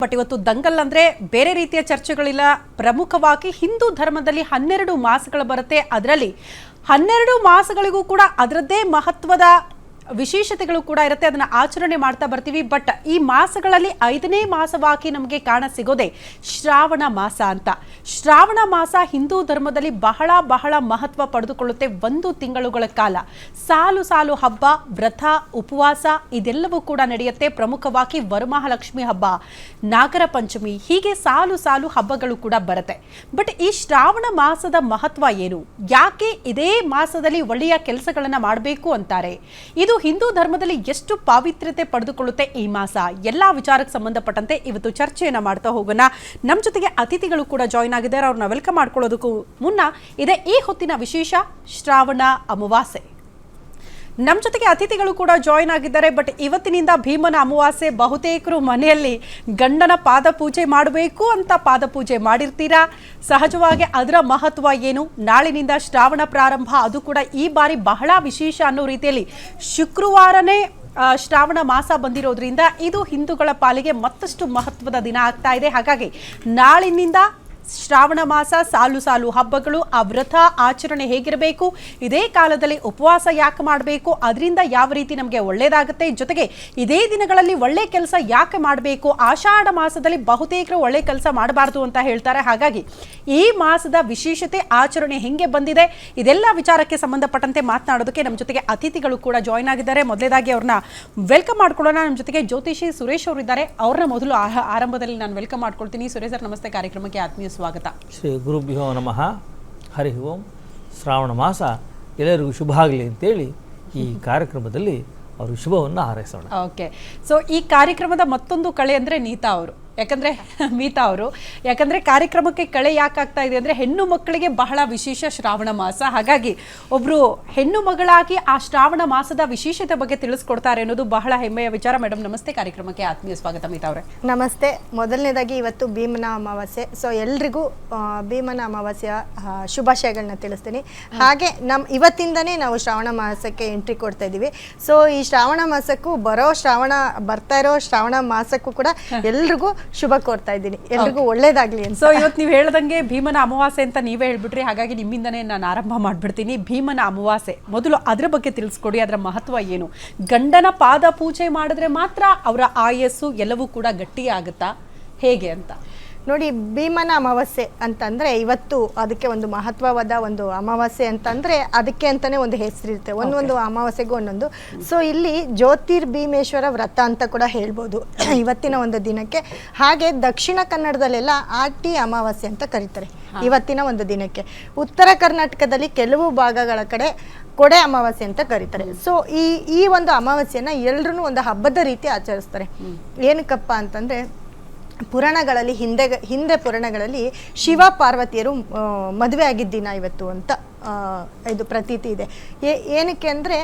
But ಇವತ್ತು ದಂಗಲ್ ಅಂದ್ರೆ ಬೇರೆ ರೀತಿಯ ಚರ್ಚೆಗಳಿಲ್ಲ. ಪ್ರಮುಖವಾಗಿ ಹಿಂದೂ ಧರ್ಮದಲ್ಲಿ 12 ಮಾಸಗಳು ಬರುತ್ತೆ. ಅದರಲ್ಲಿ 12 ಮಾಸಗಳಿಗೂ ಕೂಡ ಅದರದ್ದೇ ಮಹತ್ವದ ವಿಶೇಷತೆಗಳು ಕೂಡ ಇರುತ್ತೆ. ಅದನ್ನ ಆಚರಣೆ ಮಾಡ್ತಾ ಬರ್ತೀವಿ. ಬಟ್ ಈ ಮಾಸಗಳಲ್ಲಿ 5ನೇ ಮಾಸವಾಗಿ ನಮಗೆ ಕಾಣ ಸಿಗೋದೆ ಶ್ರಾವಣ ಮಾಸ ಅಂತ. ಶ್ರಾವಣ ಮಾಸ ಹಿಂದೂ ಧರ್ಮದಲ್ಲಿ ಬಹಳ ಬಹಳ ಮಹತ್ವ ಪಡೆದುಕೊಳ್ಳುತ್ತೆ. 1 ತಿಂಗಳುಗಳ ಕಾಲ ಸಾಲು ಸಾಲು ಹಬ್ಬ, ವ್ರತ, ಉಪವಾಸ ಇದೆಲ್ಲವೂ ಕೂಡ ನಡೆಯುತ್ತೆ. ಪ್ರಮುಖವಾಗಿ ವರಮಹಾಲಕ್ಷ್ಮಿ ಹಬ್ಬ, ನಾಗರ ಪಂಚಮಿ, ಹೀಗೆ ಸಾಲು ಸಾಲು ಹಬ್ಬಗಳು ಕೂಡ ಬರುತ್ತೆ. ಬಟ್ ಈ ಶ್ರಾವಣ ಮಾಸದ ಮಹತ್ವ ಏನು? ಯಾಕೆ ಇದೇ ಮಾಸದಲ್ಲಿ ಒಳ್ಳೆಯ ಕೆಲಸಗಳನ್ನ ಮಾಡಬೇಕು ಅಂತಾರೆ? ಇದು ಹಿಂದೂ ಧರ್ಮದಲ್ಲಿ ಎಷ್ಟು ಪಾವಿತ್ರ್ಯತೆ ಪಡೆದುಕೊಳ್ಳುತ್ತೆ ಈ ಮಾಸ? ಎಲ್ಲಾ ವಿಚಾರಕ್ಕೆ ಸಂಬಂಧಪಟ್ಟಂತೆ ಇವತ್ತು ಚರ್ಚೆಯನ್ನ ಮಾಡ್ತಾ ಹೋಗೋಣ. ನಮ್ಮ ಜೊತೆಗೆ ಅತಿಥಿಗಳು ಕೂಡ ಜಾಯಿನ್ ಆಗಿದ್ದಾರೆ. ಅವ್ರನ್ನ ವೆಲ್ಕಮ್ ಮಾಡ್ಕೊಳ್ಳೋದಕ್ಕೂ ಮುನ್ನ ಇದೆ ಈ ಹೊತ್ತಿನ ವಿಶೇಷ ಶ್ರಾವಣ ಅಮಾವಾಸ್ಯೆ. ನಮ್ಮ ಜೊತೆಗೆ ಅತಿಥಿಗಳು ಕೂಡ ಜಾಯಿನ್ ಆಗಿದ್ದಾರೆ. ಬಟ್ ಇವತ್ತಿನಿಂದ ಭೀಮನ ಅಮಾವಾಸ್ಯೆ. ಬಹುತೇಕರು ಮನೆಯಲ್ಲಿ ಗಂಡನ ಪಾದ ಪೂಜೆ ಮಾಡಬೇಕು ಅಂತ ಪಾದ ಪೂಜೆ ಮಾಡಿರ್ತೀರಾ. ಸಹಜವಾಗಿ ಅದರ ಮಹತ್ವ ಏನು? ನಾಳಿನಿಂದ ಶ್ರಾವಣ ಪ್ರಾರಂಭ, ಅದು ಕೂಡ ಈ ಬಾರಿ ಬಹಳ ವಿಶೇಷ ಅನ್ನೋ ರೀತಿಯಲ್ಲಿ ಶುಕ್ರವಾರನೇ ಶ್ರಾವಣ ಮಾಸ ಬಂದಿರೋದ್ರಿಂದ ಇದು ಹಿಂದೂಗಳ ಪಾಲಿಗೆ ಮತ್ತಷ್ಟು ಮಹತ್ವದ ದಿನ ಆಗ್ತಾ ಇದೆ. ಹಾಗಾಗಿ ನಾಳಿನಿಂದ ಶ್ರಾವಣ ಮಾಸ, ಸಾಲು ಸಾಲು ಹಬ್ಬಗಳು, ಆ ವ್ರತ ಆಚರಣೆ ಹೇಗಿರಬೇಕು, ಇದೇ ಕಾಲದಲ್ಲಿ ಉಪವಾಸ ಯಾಕೆ ಮಾಡಬೇಕು, ಅದರಿಂದ ಯಾವ ರೀತಿ ನಮಗೆ ಒಳ್ಳೇದಾಗುತ್ತೆ, ಜೊತೆಗೆ ಇದೇ ದಿನಗಳಲ್ಲಿ ಒಳ್ಳೆ ಕೆಲಸ ಯಾಕೆ ಮಾಡಬೇಕು, ಆಷಾಢ ಮಾಸದಲ್ಲಿ ಬಹುತೇಕರು ಒಳ್ಳೆ ಕೆಲಸ ಮಾಡಬಾರ್ದು ಅಂತ ಹೇಳ್ತಾರೆ. ಹಾಗಾಗಿ ಈ ಮಾಸದ ವಿಶೇಷತೆ, ಆಚರಣೆ ಹೆಂಗೆ ಬಂದಿದೆ, ಇದೆಲ್ಲ ವಿಚಾರಕ್ಕೆ ಸಂಬಂಧಪಟ್ಟಂತೆ ಮಾತನಾಡೋದಕ್ಕೆ ನಮ್ಮ ಜೊತೆಗೆ ಅತಿಥಿಗಳು ಕೂಡ ಜಾಯಿನ್ ಆಗಿದ್ದಾರೆ. ಮೊದಲೇದಾಗಿ ಅವ್ರನ್ನ ವೆಲ್ಕಮ್ ಮಾಡ್ಕೊಳ್ಳೋಣ. ನಮ್ಮ ಜೊತೆಗೆ ಜ್ಯೋತಿಷಿ ಸುರೇಶ್ ಅವರು ಇದ್ದಾರೆ. ಅವ್ರನ್ನ ಮೊದಲು ಆರಂಭದಲ್ಲಿ ನಾನು ವೆಲ್ಕಮ್ ಮಾಡ್ಕೊಳ್ತೀನಿ. ಸುರೇಶ್ ಸರ್, ನಮಸ್ತೆ. ಕಾರ್ಯಕ್ರಮಕ್ಕೆ ಆತ್ಮೀಯ ಸ್ವಾಗತ. ಶ್ರೀ ಗುರುಭ್ಯೋ ನಮಃ. ಹರಿ ಓಂ. ಶ್ರಾವಣ ಮಾಸ ಎಲ್ಲರಿಗೂ ಶುಭ ಆಗಲಿ ಅಂತೇಳಿ ಈ ಕಾರ್ಯಕ್ರಮದಲ್ಲಿ ಅವರು ಶುಭವನ್ನು ಹಾರೈಸೋಣ. ಓಕೆ, ಸೊ ಈ ಕಾರ್ಯಕ್ರಮದ ಮತ್ತೊಂದು ಕಳೆ ಅಂದರೆ ಮೀತಾ ಅವರು ಯಾಕಂದ್ರೆ ಕಾರ್ಯಕ್ರಮಕ್ಕೆ ಕಳೆ ಯಾಕಾಗ್ತಾ ಇದೆ ಅಂದರೆ ಹೆಣ್ಣು ಮಕ್ಕಳಿಗೆ ಬಹಳ ವಿಶೇಷ ಶ್ರಾವಣ ಮಾಸ. ಹಾಗಾಗಿ ಒಬ್ರು ಹೆಣ್ಣು ಮಗಳಾಗಿ ಆ ಶ್ರಾವಣ ಮಾಸದ ವಿಶೇಷತೆ ಬಗ್ಗೆ ತಿಳಿಸ್ಕೊಡ್ತಾರೆ ಅನ್ನೋದು ಬಹಳ ಹೆಮ್ಮೆಯ ವಿಚಾರ. ಮೇಡಮ್ ನಮಸ್ತೆ, ಕಾರ್ಯಕ್ರಮಕ್ಕೆ ಆತ್ಮೀಯ ಸ್ವಾಗತ. ಮೀತಾ ಅವರೇ ನಮಸ್ತೆ. ಮೊದಲನೇದಾಗಿ ಇವತ್ತು ಭೀಮನ ಅಮಾವಾಸ್ಯೆ. ಸೊ ಎಲ್ರಿಗೂ ಭೀಮನ ಅಮಾವಾಸ್ಯೆಯ ಶುಭಾಶಯಗಳನ್ನ ತಿಳಿಸ್ತೀನಿ. ಹಾಗೆ ಇವತ್ತಿಂದನೇ ನಾವು ಶ್ರಾವಣ ಮಾಸಕ್ಕೆ ಎಂಟ್ರಿ ಕೊಡ್ತಾ ಇದ್ದೀವಿ. ಸೊ ಈ ಶ್ರಾವಣ ಮಾಸಕ್ಕೂ ಬರ್ತಾ ಇರೋ ಶ್ರಾವಣ ಮಾಸಕ್ಕೂ ಕೂಡ ಎಲ್ರಿಗೂ ಶುಭ ಕೋರ್ತಾ ಇದ್ದೀನಿ. ಎಲ್ರಿಗೂ ಒಳ್ಳೇದಾಗ್ಲಿ ಅಂತ. ಸೊ ಇವತ್ತು ನೀವು ಹೇಳ್ದಂಗೆ ಭೀಮನ ಅಮಾವಾಸ್ಯೆ ಅಂತ ನೀವೇ ಹೇಳ್ಬಿಟ್ರಿ. ಹಾಗಾಗಿ ನಿಮ್ಮಿಂದನೇ ನಾನು ಆರಂಭ ಮಾಡ್ಬಿಡ್ತೀನಿ. ಭೀಮನ ಅಮಾವಾಸ್ಯೆ ಮೊದಲು ಅದರ ಬಗ್ಗೆ ತಿಳಿಸ್ಕೊಡಿ. ಅದರ ಮಹತ್ವ ಏನು? ಗಂಡನ ಪಾದ ಪೂಜೆ ಮಾಡಿದ್ರೆ ಮಾತ್ರ ಅವರ ಆಯಸ್ಸು ಎಲ್ಲವೂ ಕೂಡ ಗಟ್ಟಿ ಆಗುತ್ತಾ, ಹೇಗೆ ಅಂತ ನೋಡಿ. ಭೀಮನ ಅಮಾವಾಸ್ಯೆ ಅಂತಂದ್ರೆ ಇವತ್ತು ಅದಕ್ಕೆ ಒಂದು ಮಹತ್ವವಾದ ಒಂದು ಅಮಾವಾಸ್ಯೆ ಅಂತಂದ್ರೆ ಅದಕ್ಕೆ ಅಂತಾನೆ ಒಂದು ಹೆಸರಿರುತ್ತೆ. ಒಂದೊಂದು ಅಮಾವಾಸ್ಯೆಗೂ ಒಂದೊಂದು. ಸೊ ಇಲ್ಲಿ ಜ್ಯೋತಿರ್ಭೀಮೇಶ್ವರ ವ್ರತ ಅಂತ ಕೂಡ ಹೇಳ್ಬೋದು ಇವತ್ತಿನ ಒಂದು ದಿನಕ್ಕೆ. ಹಾಗೆ ದಕ್ಷಿಣ ಕನ್ನಡದಲ್ಲೆಲ್ಲ ಆಟಿ ಅಮಾವಾಸ್ಯೆ ಅಂತ ಕರೀತಾರೆ ಇವತ್ತಿನ ಒಂದು ದಿನಕ್ಕೆ. ಉತ್ತರ ಕರ್ನಾಟಕದಲ್ಲಿ ಕೆಲವು ಭಾಗಗಳ ಕಡೆ ಕೊಡೆ ಅಮಾವಾಸ್ಯೆ ಅಂತ ಕರೀತಾರೆ. ಸೊ ಈ ಒಂದು ಅಮಾವಾಸ್ಯೆನ ಎಲ್ರೂ ಒಂದು ಹಬ್ಬದ ರೀತಿ ಆಚರಿಸ್ತಾರೆ. ಏನಕ್ಕಪ್ಪ ಅಂತಂದ್ರೆ ಪುರಾಣಗಳಲ್ಲಿ ಹಿಂದೆ ಪುರಾಣಗಳಲ್ಲಿ ಶಿವ ಪಾರ್ವತಿಯರು ಮದುವೆ ಆಗಿದ್ದ ದಿನ ಇವತ್ತು ಅಂತ ಇದು ಪ್ರತೀತಿ ಇದೆ. ಏನಕ್ಕೆ ಅಂದರೆ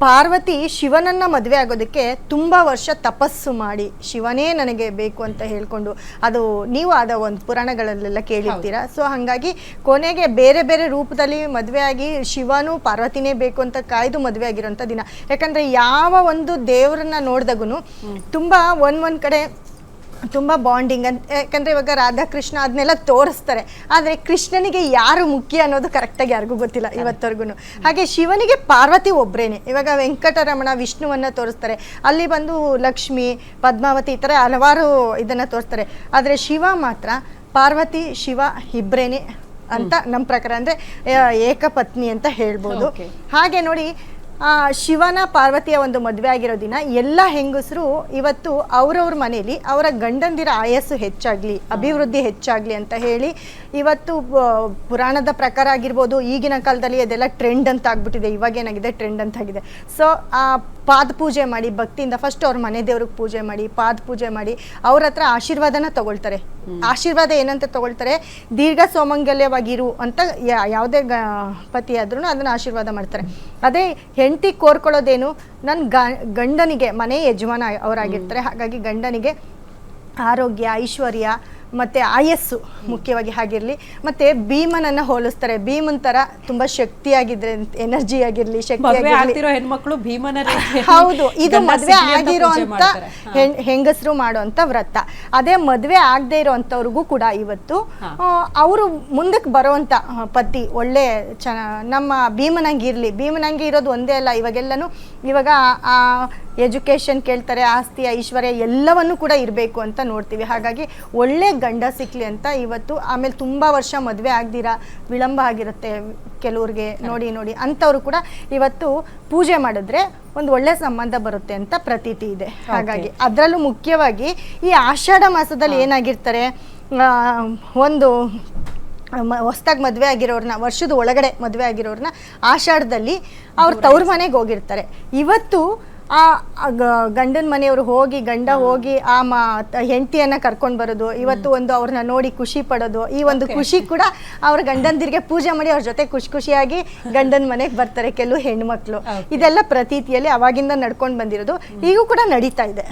ಪಾರ್ವತಿ ಶಿವನನ್ನು ಮದುವೆ ಆಗೋದಕ್ಕೆ ತುಂಬ ವರ್ಷ ತಪಸ್ಸು ಮಾಡಿ ಶಿವನೇ ನನಗೆ ಬೇಕು ಅಂತ ಹೇಳ್ಕೊಂಡು, ಅದು ನೀವು ಅದ ಒಂದು ಪುರಾಣಗಳಲ್ಲೆಲ್ಲ ಕೇಳಿರ್ತೀರ. ಸೊ ಹಾಗಾಗಿ ಕೊನೆಗೆ ಬೇರೆ ಬೇರೆ ರೂಪದಲ್ಲಿ ಮದುವೆ ಆಗಿ ಶಿವನು ಪಾರ್ವತಿನೇ ಬೇಕು ಅಂತ ಕಾಯ್ದು ಮದುವೆ ಆಗಿರೋಂಥ ದಿನ. ಯಾಕಂದರೆ ಯಾವ ಒಂದು ದೇವರನ್ನ ನೋಡಿದಾಗೂ ತುಂಬ ಒಂದ್ ಕಡೆ ತುಂಬ ಬಾಂಡಿಂಗ್ ಅಂತ. ಯಾಕಂದರೆ ಇವಾಗ ರಾಧಾಕೃಷ್ಣ ಅದನ್ನೆಲ್ಲ ತೋರಿಸ್ತಾರೆ, ಆದರೆ ಕೃಷ್ಣನಿಗೆ ಯಾರು ಮುಖ್ಯ ಅನ್ನೋದು ಕರೆಕ್ಟಾಗಿ ಯಾರಿಗೂ ಗೊತ್ತಿಲ್ಲ ಇವತ್ತವರೆಗೂ. ಹಾಗೆ ಶಿವನಿಗೆ ಪಾರ್ವತಿ ಒಬ್ಬರೇನೆ. ಇವಾಗ ವೆಂಕಟರಮಣ ವಿಷ್ಣುವನ್ನು ತೋರಿಸ್ತಾರೆ, ಅಲ್ಲಿ ಬಂದು ಲಕ್ಷ್ಮಿ, ಪದ್ಮಾವತಿ, ಈ ಥರ ಹಲವಾರು ಇದನ್ನು ತೋರಿಸ್ತಾರೆ. ಆದರೆ ಶಿವ ಮಾತ್ರ ಪಾರ್ವತಿ ಶಿವ ಇಬ್ಬರೇನೆ ಅಂತ ನಮ್ಮ ಪ್ರಕಾರ, ಅಂದರೆ ಏಕಪತ್ನಿ ಅಂತ ಹೇಳ್ಬೋದು. ಹಾಗೆ ನೋಡಿ, ಶಿವನ ಪಾರ್ವತಿಯ ಒಂದು ಮದುವೆ ಆಗಿರೋ ದಿನ ಎಲ್ಲ ಹೆಂಗಸರು ಇವತ್ತು ಅವ್ರವ್ರ ಮನೆಯಲ್ಲಿ ಅವರ ಗಂಡಂದಿರ ಆಯಸ್ಸು ಹೆಚ್ಚಾಗಲಿ, ಅಭಿವೃದ್ಧಿ ಹೆಚ್ಚಾಗಲಿ ಅಂತ ಹೇಳಿ ಇವತ್ತು ಪುರಾಣದ ಪ್ರಕಾರ ಆಗಿರ್ಬೋದು, ಈಗಿನ ಕಾಲದಲ್ಲಿ ಅದೆಲ್ಲ ಟ್ರೆಂಡ್ ಅಂತ ಆಗ್ಬಿಟ್ಟಿದೆ. ಇವಾಗೇನಾಗಿದೆ, ಟ್ರೆಂಡ್ ಅಂತ ಆಗಿದೆ. ಸೊ ಆ ಪಾದ ಪೂಜೆ ಮಾಡಿ ಭಕ್ತಿಯಿಂದ ಫಸ್ಟ್ ಅವ್ರ ಮನೆ ದೇವ್ರಿಗೆ ಪೂಜೆ ಮಾಡಿ, ಪಾದ ಪೂಜೆ ಮಾಡಿ ಅವ್ರ ಹತ್ರ ಆಶೀರ್ವಾದನ ತಗೊಳ್ತಾರೆ. ಆಶೀರ್ವಾದ ಏನಂತ ತಗೊಳ್ತಾರೆ? ದೀರ್ಘ ಸೌಮಂಗಲ್ಯವಾಗಿರು ಅಂತ ಯಾವುದೇ ಪತಿ ಆದ್ರೂ ಅದನ್ನ ಆಶೀರ್ವಾದ ಮಾಡ್ತಾರೆ. ಅದೇ ಹೆಂಡತಿ ಕೋರ್ಕೊಳ್ಳೋದೇನು? ನನ್ನ ಗಂಡನಿಗೆ, ಮನೆ ಯಜಮಾನ ಅವರಾಗಿರ್ತಾರೆ, ಹಾಗಾಗಿ ಗಂಡನಿಗೆ ಆರೋಗ್ಯ, ಐಶ್ವರ್ಯ ಮತ್ತು ಆಯಸ್ಸು ಮುಖ್ಯವಾಗಿ ಹಾಗಿರಲಿ. ಮತ್ತು ಭೀಮನನ್ನು ಹೋಲಿಸ್ತಾರೆ, ಭೀಮನ್ ಥರ ತುಂಬ ಶಕ್ತಿಯಾಗಿದ್ರೆ, ಎನರ್ಜಿ ಆಗಿರಲಿ, ಮದುವೆ ಶಕ್ತಿಯಾಗಿರಲಿ. ಆಗ್ತಿರೋ ಹೆಣ್ಮಕ್ಳು ಭೀಮನ ರೀತಿಯಲ್ಲಿ ಹೌದು, ಇದು ಗಂಡ ಮದುವೆ ಸಿಗ್ಲಿ ಅಂತ ಆಗಿರೋ ಪೂಜೆ ಅಂತ ಮಾಡ್ತಾರೆ. ಹೆಂಗಸರು ಮಾಡುವಂಥ ವ್ರತ. ಅದೇ ಮದುವೆ ಆಗದೆ ಇರೋವಂಥವ್ರಿಗೂ ಕೂಡ ಇವತ್ತು ಅವರು ಮುಂದಕ್ಕೆ ಬರೋವಂಥ ಪತಿ ಒಳ್ಳೆ ನಮ್ಮ ಭೀಮನಂಗಿರಲಿ. ಭೀಮನಂಗೆ ಇರೋದು ಒಂದೇ ಅಲ್ಲ, ಇವಾಗ ಎಜುಕೇಷನ್ ಕೇಳ್ತಾರೆ, ಆಸ್ತಿ ಐಶ್ವರ್ಯ ಎಲ್ಲವನ್ನೂ ಕೂಡ ಇರಬೇಕು ಅಂತ ನೋಡ್ತೀವಿ. ಹಾಗಾಗಿ ಒಳ್ಳೆ ಗಂಡ ಸಿಕ್ಕಲಿ ಅಂತ ಇವತ್ತು. ಆಮೇಲೆ ತುಂಬ ವರ್ಷ ಮದುವೆ ಆಗ್ದಿರಾ ವಿಳಂಬ ಆಗಿರುತ್ತೆ ಕೆಲವ್ರಿಗೆ, ನೋಡಿ ಅಂಥವ್ರು ಕೂಡ ಇವತ್ತು ಪೂಜೆ ಮಾಡಿದ್ರೆ ಒಂದು ಒಳ್ಳೆ ಸಂಬಂಧ ಬರುತ್ತೆ ಅಂತ ಪ್ರತೀತಿ ಇದೆ. ಹಾಗಾಗಿ ಅದರಲ್ಲೂ ಮುಖ್ಯವಾಗಿ ಈ ಆಷಾಢ ಮಾಸದಲ್ಲಿ ಏನಾಗಿರ್ತಾರೆ, ಒಂದು ಹೊಸ್ದಾಗಿ ಮದುವೆ ಆಗಿರೋರನ್ನ, ವರ್ಷದ ಒಳಗಡೆ ಮದುವೆ ಆಗಿರೋರನ್ನ ಆಷಾಢದಲ್ಲಿ ಅವ್ರ ತವ್ರ ಮನೆಗೆ ಹೋಗಿರ್ತಾರೆ. ಇವತ್ತು ಆ ಗಂಡನ ಮನೆಯವರು ಹೋಗಿ, ಗಂಡ ಹೋಗಿ ಆ ಹೆಂಡತಿಯನ್ನ ಕರ್ಕೊಂಡು ಬರೋದು, ಇವತ್ತು ಒಂದು ಅವ್ರನ್ನ ನೋಡಿ ಖುಷಿ ಪಡೋದು, ಈ ಒಂದು ಖುಷಿ ಕೂಡ ಅವ್ರ ಗಂಡಂದಿರಿಗೆ ಪೂಜೆ ಮಾಡಿ ಅವ್ರ ಜೊತೆ ಖುಷಿಯಾಗಿ ಗಂಡನ ಮನೆಗೆ ಬರ್ತಾರೆ ಕೆಲವು ಹೆಣ್ಮಕ್ಳು. ಇದೆಲ್ಲ ಪ್ರತೀತಿಯಲ್ಲಿ ಅವಾಗಿಂದ ನಡ್ಕೊಂಡು ಬಂದಿರೋದು, ಈಗೂ ಕೂಡ ನಡೀತಾ ಇದೆ.